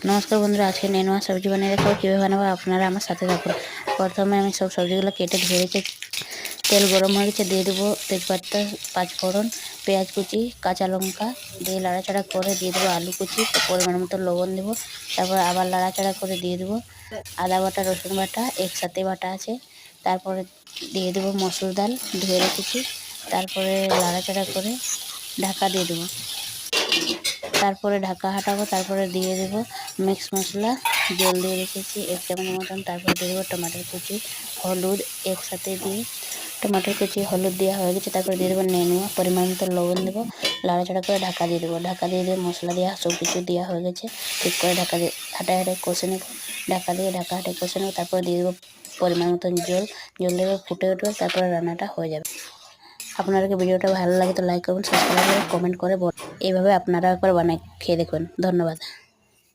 নমস্কার বন্ধুরা, আজকে নেনুয়া সবজি বানিয়ে দেখাবো কীভাবে বানাবো। আপনারা আমার সাথে থাকুন। প্রথমে আমি সব সবজিগুলো কেটে ধুয়ে রেখে তেল গরম হয়ে গেছে, দিয়ে দেবো তেজপাতা, পাঁচফোড়ন, পেঁয়াজ কুচি, কাঁচা লঙ্কা দিয়ে লাড়াচাড়া করে দিয়ে দেবো আলু কুচি, পরিমাণ মতো লবণ দেবো। তারপর আবার লাড়াচাড়া করে দিয়ে দেবো আদা বাটা, রসুন বাটা একসাথে বাটা আছে। তারপরে দিয়ে দেবো মসুর ডাল ধুয়ে রেখেছি। তারপরে লাড়াচাড়া করে ঢাকা দিয়ে দেবো। তারপরে ঢাকা হাঁটাবো। তারপরে দিয়ে দেবো মিক্স মশলা, জল দিয়ে রেখেছি 1 চামচ মতন। তারপরে দিয়ে দেবো টমেটোর কুচি, হলুদ একসাথে দিয়ে টমেটোর কুচি হলুদ দেওয়া হয়ে গেছে। তারপরে দিয়ে দেবো নেনুয়া, পরিমাণ মতো লবণ দেবো, লাড়াচাড়া করে ঢাকা দিয়ে দেবো। ঢাকা দিয়ে মশলা দেওয়া সব কিছু দেওয়া হয়ে গেছে। ঠিক করে ঢাকা দিয়ে হাঁটায় কষে নেব। ঢাকা দিয়ে হাঁটায় কষে নেব। তারপরে দিয়ে দেবো পরিমাণ মতন জল দেবো, ফুটে উঠবে। তারপরে রান্নাটা হয়ে যাবে। আপনাদের ভিডিওটা ভালো লাগে তো লাইক করবেন, সাবস্ক্রাইব করে কমেন্ট করে বলুন। এইভাবে আপনারা একবার বানিয়ে খেয়ে দেখুন। ধন্যবাদ।